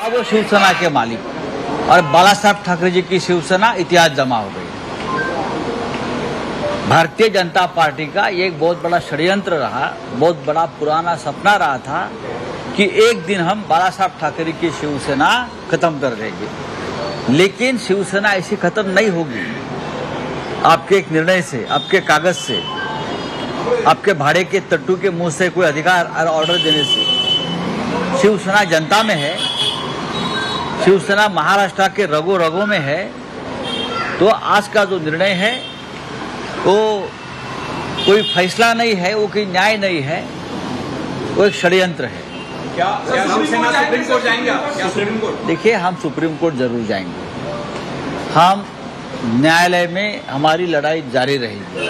अब वो शिवसेना के मालिक और बाला साहब ठाकरे जी की शिवसेना इतिहास जमा हो गई। भारतीय जनता पार्टी का ये एक बहुत बड़ा षड्यंत्र रहा, बहुत बड़ा पुराना सपना रहा था कि एक दिन हम बाला साहब ठाकरे की शिवसेना खत्म कर देंगे, लेकिन शिवसेना ऐसी खत्म नहीं होगी। आपके एक निर्णय से, आपके कागज से, आपके भाड़े के तट्टू के मुंह से कोई अधिकार और ऑर्डर देने से शिवसेना जनता में है, शिवसेना महाराष्ट्र के रगों रगों में है। तो आज का जो निर्णय है वो कोई फैसला नहीं है, वो कोई न्याय नहीं है, वो एक षड्यंत्र है। क्या शिवसेना सुप्रीम कोर्ट जाएंगे? क्या सुप्रीम कोर्ट? देखिए, हम सुप्रीम कोर्ट जरूर जाएंगे, हम न्यायालय में हमारी लड़ाई जारी रहेगी।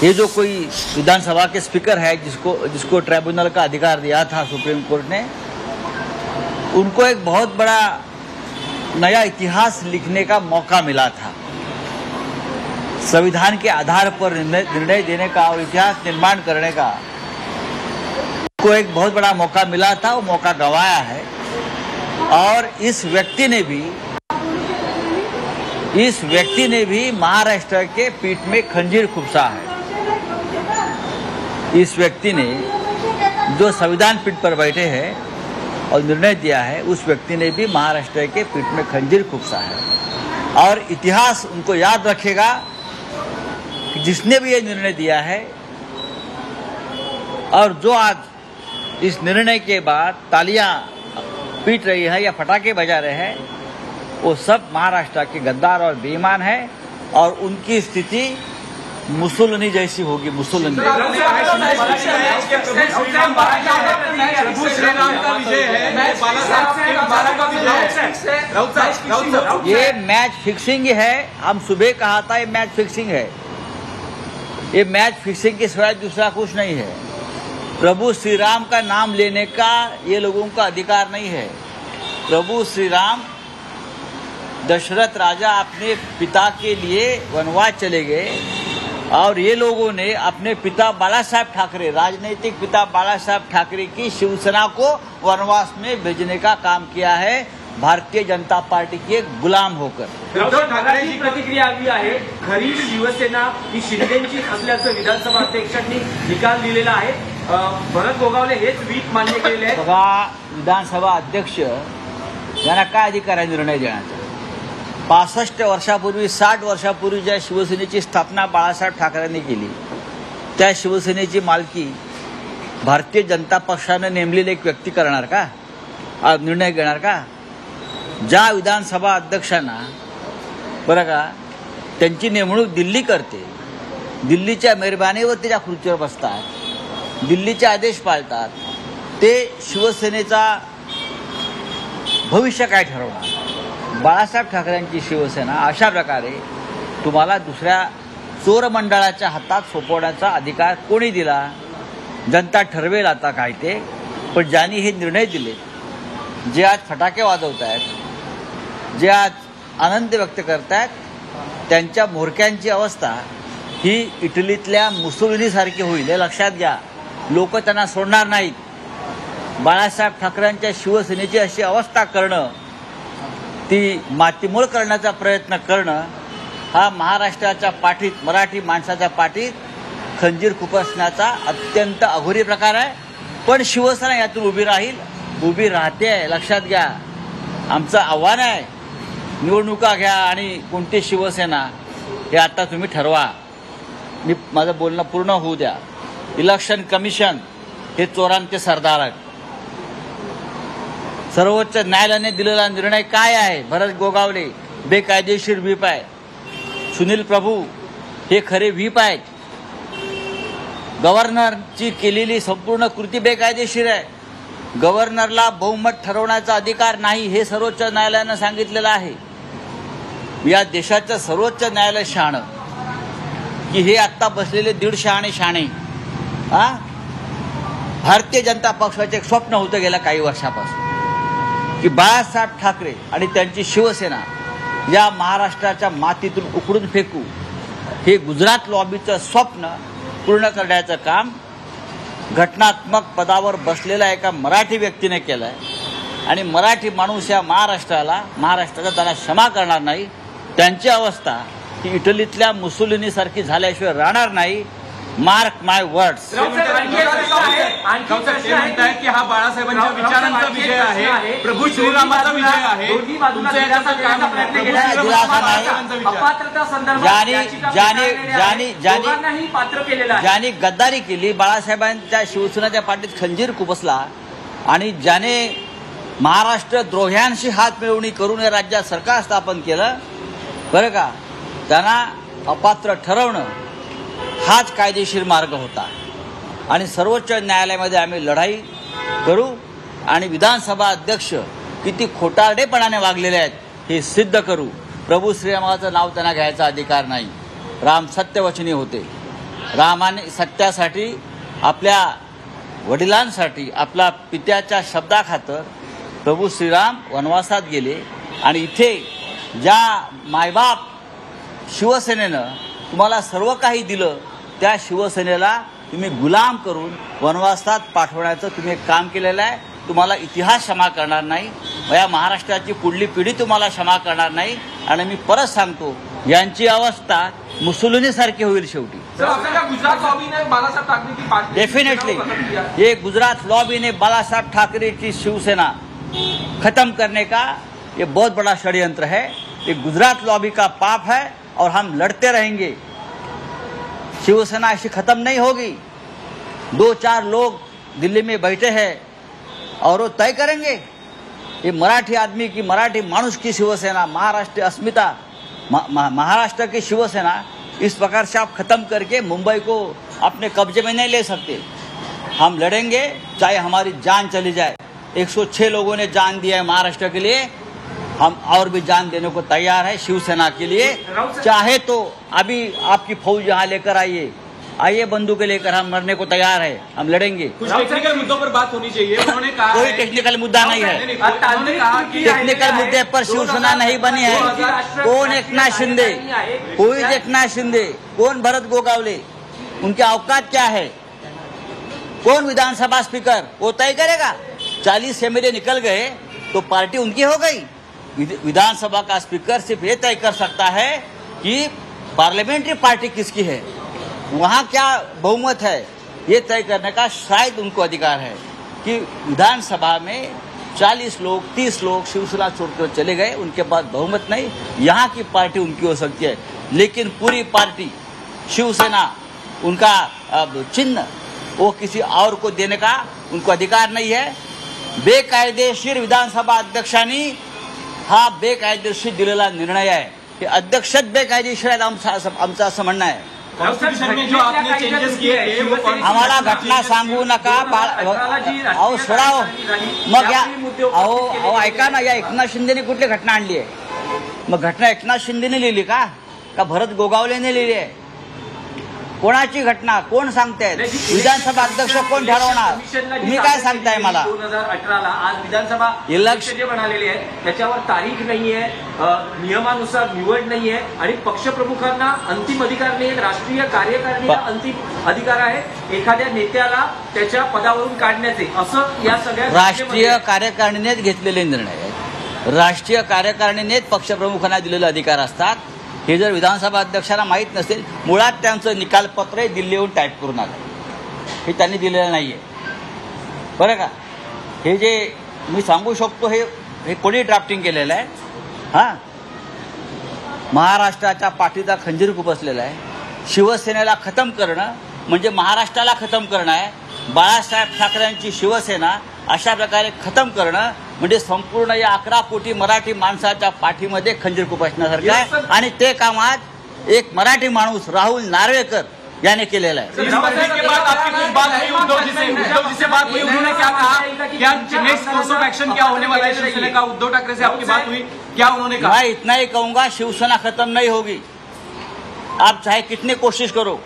ये जो कोई विधानसभा के स्पीकर है जिसको ट्राइब्यूनल का अधिकार दिया था सुप्रीम कोर्ट ने, उनको एक बहुत बड़ा नया इतिहास लिखने का मौका मिला था। संविधान के आधार पर निर्णय देने का और इतिहास निर्माण करने का को एक बहुत बड़ा मौका मिला था, वो मौका गंवाया है। और इस व्यक्ति ने भी महाराष्ट्र के पीठ में खंजीर खुपसा है। इस व्यक्ति ने जो संविधान पीठ पर बैठे हैं और निर्णय दिया है, उस व्यक्ति ने भी महाराष्ट्र के पीठ में खंजीर खुपसा है। और इतिहास उनको याद रखेगा कि जिसने भी ये निर्णय दिया है और जो आज इस निर्णय के बाद तालियां पीट रही है या पटाखे बजा रहे हैं, वो सब महाराष्ट्र के गद्दार और बेईमान है और उनकी स्थिति मुसोलिनी जैसी होगी। मुसोलिनी ये मैच फिक्सिंग है। हम सुबह कहा था ये मैच फिक्सिंग है। ये मैच फिक्सिंग के सिवाय दूसरा कुछ नहीं है। प्रभु श्री राम का नाम लेने का ये लोगों का अधिकार नहीं है। प्रभु श्री राम दशरथ राजा अपने पिता के लिए वनवास चले गए और ये लोगों ने अपने पिता बाला साहब ठाकरे, राजनीतिक पिता बाला साहब ठाकरे की शिवसेना को वनवास में भेजने का काम किया है, भारतीय जनता पार्टी के गुलाम होकर। उद्धव ठाकरेंची प्रतिक्रिया आली आहे, खरी शिवसेना ही शिंदेची असल्याचं विधानसभा अध्यक्षांनी निकाल दिलेला आहे। भरत गोगावले हेच वीक मान्य केलेले आहे। बघा, विधानसभा अध्यक्ष यांना काय अधिकार आहे निर्णय देण्याचा? 65 वर्षापूर्वी, 60 वर्षापूर्वी ज्या शिवसेनेची स्थापना बाळासाहेब ठाकरेंनी केली, त्या शिवसेनेची मालकी भारतीय जनता पक्षाने नेमलेले एक व्यक्ती करणार का? निर्णय घेणार का? ज्या विधानसभा अध्यक्षांना बरं का त्यांची नेमणूक दिल्ली करते, दिल्लीच्या मेहरबानीवर त्याच्या खुर्चीवर बसतात, दिल्लीचे आदेश पाळतात, ते शिवसेनेचा भविष्य काय ठरवणार? बाळासाहेब ठाकरेंची शिवसेना अशा प्रकारे तुम्हाला दुसऱ्या चोर मंडळाच्या हातात सोपवण्याचा अधिकार कोणी दिला? जनता ठरवेल आता काय ते। पण ज्यांनी हे निर्णय दिले, जे आज फटाके वाजवत आहेत, जे आज आनंद व्यक्त करतायत, त्यांच्या म्होरक्यांची अवस्था ही इटलीतल्या मुसोलिनीसारखी होईल, हे लक्षात घ्या। लोक त्यांना सोडणार नाहीत। बाळासाहेब ठाकरेंच्या शिवसेनेची अशी अवस्था करणं, ती मातीमोल करण्याचा प्रयत्न करणं, हा महाराष्ट्राच्या पाठीत, मराठी माणसाच्या पाठीत खंजीर खुपसण्याचा अत्यंत अघोरी प्रकार आहे। पण शिवसेना यातून उभी राहील, उभी राहते आहे, लक्षात घ्या। आमचं आव्हान आहे, निवडणुका घ्या आणि कोणती शिवसेना हे आता तुम्ही ठरवा। माझं बोलणं पूर्ण होऊ द्या। इलेक्शन कमिशन हे चोरांचे सरदार आहेत। सर्वोच्च न्यायालयाने दिलेला निर्णय काय आहे? भरत गोगावले बेकायदेशीर व्हीप आहे, सुनील प्रभू हे खरे व्हीप आहेत, गव्हर्नरची केलेली संपूर्ण कृती बेकायदेशीर आहे, गव्हर्नरला बहुमत ठरवण्याचा अधिकार नाही, हे सर्वोच्च न्यायालयानं सांगितलेलं आहे। या देशाचं सर्वोच्च न्यायालय शहाणं की हे आत्ता बसलेले 150 शाणे भारतीय जनता पक्षाचे एक स्वप्न होतं गेल्या काही वर्षापासून की बाळासाहेब ठाकरे आणि त्यांची शिवसेना या महाराष्ट्राच्या मातीतून उखडून फेकू, हे गुजरात लॉबीचं स्वप्न पूर्ण करण्याचं काम घटनात्मक पदावर बसलेल्या एका मराठी व्यक्तीने केलं आहे। आणि मराठी माणूस या महाराष्ट्राचा त्यांना क्षमा करणार नाही. त्यांची अवस्था ही इटलीतल्या मुसोलिनीसारखी झाल्याशिवाय राहणार नाही. मार्क माय वर्ड्स. की हा बाळासाहेबांच्या विचारांचा विजय आहे, प्रभू श्रीरामाचा विजय आहे. ज्यांनी गद्दारी केली, बाळासाहेबांच्या शिवसेनेच्या पाठीत खंजीर खुपसला आणि ज्याने महाराष्ट्र द्रोह्यांशी हात मिळवणी करून या राज्यात सरकार स्थापन केलं, बरं का, त्यांना अपात्र ठरवणं हाच कायदेशीर मार्ग होता. आणि सर्वोच्च न्यायालयामध्ये आम्ही लढाई करू आणि विधानसभा अध्यक्ष किती खोटारडेपणाने वागलेले आहेत हे सिद्ध करू. प्रभू श्रीरामाचं नाव त्यांना घ्यायचा अधिकार नाही. राम सत्यवचनी होते. रामाने सत्यासाठी, आपल्या वडिलांसाठी, आपल्या पित्याच्या शब्दाखातर प्रभू श्रीराम वनवासात गेले. आणि इथे ज्या मायबाप शिवसेनेनं तुम्हाला सर्व काही दिलं, त्या शिवसेनेला तुम्ही गुलाम करून वनवासात पाठवण्याचं तुम्ही एक काम केलेलं आहे. तुम्हाला इतिहास क्षमा करणार नाही. या महाराष्ट्राची पुढली पिढी तुम्हाला क्षमा करणार नाही. आणि मी परत सांगतो, यांची अवस्था मुसोलिनीसारखी होईल शेवटी. गुजरात लॉबीने बाळासाहेब ठाकरे डेफिनेटली ये गुजरात लॉबी ने बालासाहेब ठाकरे की शिवसेना खत्म करने का ये बहुत बड़ा षड्यंत्र है. ये गुजरात लॉबी का पाप है और हम लड़ते रहेंगे. शिवसेना ऐसी खत्म नहीं होगी. 2-4 लोग दिल्ली में बैठे हैं और वो तय करेंगे. ये मराठी आदमी की, मराठी मानुष की शिवसेना, महाराष्ट्र अस्मिता, महाराष्ट्र की शिवसेना इस प्रकार से आप खत्म करके मुंबई को अपने कब्जे में नहीं ले सकते. हम लड़ेंगे चाहे हमारी जान चली जाए. 106 लोगों ने जान दिया है महाराष्ट्र के लिए. हम और भी जान देने को तैयार है शिवसेना के लिए. चाहे तो अभी आपकी फौज यहाँ लेकर आइए, बंदूकें लेकर हम मरने को तैयार है. हम लड़ेंगे. कुछ टेक्निकल मुद्दों पर बात होनी चाहिए. उन्होंने कहा कोई टेक्निकल मुद्दा नहीं है. टेक्निकल मुद्दे पर शिवसेना नहीं बनी है. कौन एकनाथ शिंदे, कोई एकनाथ शिंदे, कौन भरत गोगावले, उनके औकात क्या है? कौन विधानसभा स्पीकर, वो तय करेगा. 40 एमएलए निकल गए तो पार्टी उनकी हो गई. विधानसभा का स्पीकर सिर्फ ये तय कर सकता है कि पार्लियामेंट्री पार्टी किसकी है, वहाँ क्या बहुमत है, ये तय करने का शायद उनको अधिकार है. कि विधानसभा में 40 लोग, 30 लोग शिवसेना छोड़कर चले गए, उनके पास बहुमत नहीं, यहाँ की पार्टी उनकी हो सकती है. लेकिन पूरी पार्टी शिवसेना, उनका चिन्ह वो किसी और को देने का उनको अधिकार नहीं है. बेकायदेशीर विधानसभा अध्यक्षांनी हा बेकायदेशीर दिलेला निर्णय आहे. हे अध्यक्षच बेकायदेशीर आहेत आमचं असं म्हणणं आहे. जो आपने चेंजेस किए थे वो आम्हाला घटना सांगू नका. अहो सोडाव मग या. अहो ऐका ना, या एकनाथ शिंदेने कुठली घटना आणली आहे? मग घटना एकनाथ शिंदेने लिहिली का भरत गोगावलेने लिहिली आहे? कोणाची घटना कोण सांगतायत? विधानसभा अध्यक्ष कोण ठरवणार? तुम्ही काय सांगताय मला? 2018ला आज विधानसभा इलेक्शन जे म्हणालेले आहे त्याच्यावर तारीख नाहीये, नियमानुसार निवड नाहीये आणि पक्षप्रमुखांना अंतिम अधिकार नाही. राष्ट्रीय कार्यकारिणीला अंतिम अधिकार आहे एखाद्या नेत्याला त्याच्या पदावरून काढण्याचे. असं या सगळ्या राष्ट्रीय कार्यकारिणीनेच घेतलेले निर्णय आहेत. राष्ट्रीय कार्यकारिणीनेच पक्षप्रमुखांना दिलेले अधिकार असतात. हे जर विधानसभा अध्यक्षांना माहीत नसेल, मुळात त्यांचं निकालपत्र दिल्लीहून टाईप करून आलं, हे त्यांनी दिलेलं नाही आहे, बरं का. हे जे मी सांगू शकतो हे कोणी ड्राफ्टिंग केलेलं आहे? हां, महाराष्ट्राच्या पाठीचा खंजीर खुपसलेला आहे. शिवसेनेला खतम करणं म्हणजे महाराष्ट्राला खतम करणं आहे. बाळासाहेब ठाकरेंची शिवसेना अशा प्रकारे खतम करणं म्हणजे संपूर्ण या 11 कोटी मराठी माणसाच्या पाठीमध्ये खंजीर खुपसण्यासारखं आहे. आणि ते काम आज एक मराठी माणूस राहुल नार्वेकर याने केलेलं आहे. उद्धव ठाकरे से आपकी बात हुई क्या? उन्होंने कहा मैं इतना ही कहूंगा, शिवसेना खत्म नहीं होगी. आप चाहे कितनी कोशिश करो,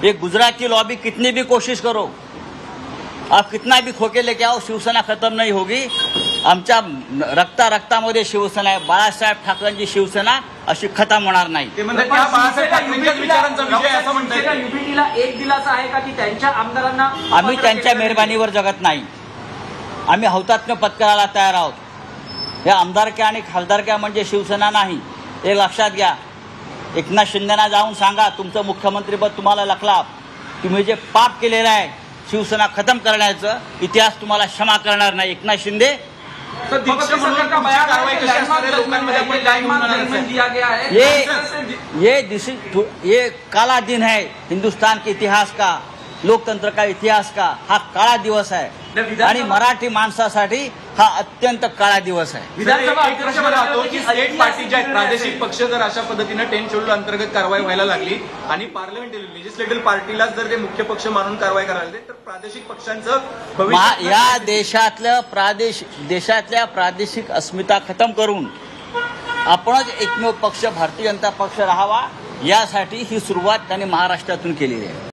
ये गुजरात की लॉबी कितनी भी कोशिश करो, आप कितना भी खोके लेके आओ, शिवसेना खत्म नहीं होगी. आमच्या रक्तामध्ये शिवसेना आहे. बाळासाहेब ठाकरेंची शिवसेना अशी खतम होणार नाही. युपीटीला एक दिलासा आहे का की त्यांच्या आमदारांना आम्ही त्यांच्या मेहरबानीवर जगत नाही. आम्ही हौतात्म्य पत्करायला तयार आहोत. या आमदारक्या आणि खासदारक्या म्हणजे शिवसेना नाही, हे लक्षात घ्या. एकनाथ शिंदेना जाऊन सांगा तुमचं मुख्यमंत्रीपद तुम्हाला लखला. तुम्ही जे पाप केलेलं आहे शिवसेना खतम करण्याचं, इतिहास तुम्हाला क्षमा करणार नाही. एकनाथ शिंदे तर दीक्षा म्हणून तुमची कारवाई कशी असणार आहे? लोकांमध्ये आपण काय घेऊन जाणार आहे? दिया गया है ये काला दिन है हिंदुस्तान के इतिहास का, लोकतंत्र का इतिहास का. हा काळा दिवस आहे आणि मराठी माणसासाठी हा अत्यंत काळा दिवस आहे. विधानसभा एक प्रश्न राहतो की स्टेट पार्टी ज्या आहेत, प्रादेशिक पक्ष जर अशा पद्धतीने 10 शेड्यूल अंतर्गत कारवाई व्हायला लागली आणि पार्लमेंटरी लेजिस्लेटिव्ह पार्टीला जर ते मुख्य पक्ष मानून कारवाई करायला लागली, तर प्रादेशिक पक्षांचं भविष्य या देशातल्या प्रादेशिक अस्मिता खतम करून आपणच एकमेव पक्ष भारतीय जनता पक्ष राहावा, यासाठी ही सुरुवात त्यांनी महाराष्ट्रातून केलेली आहे.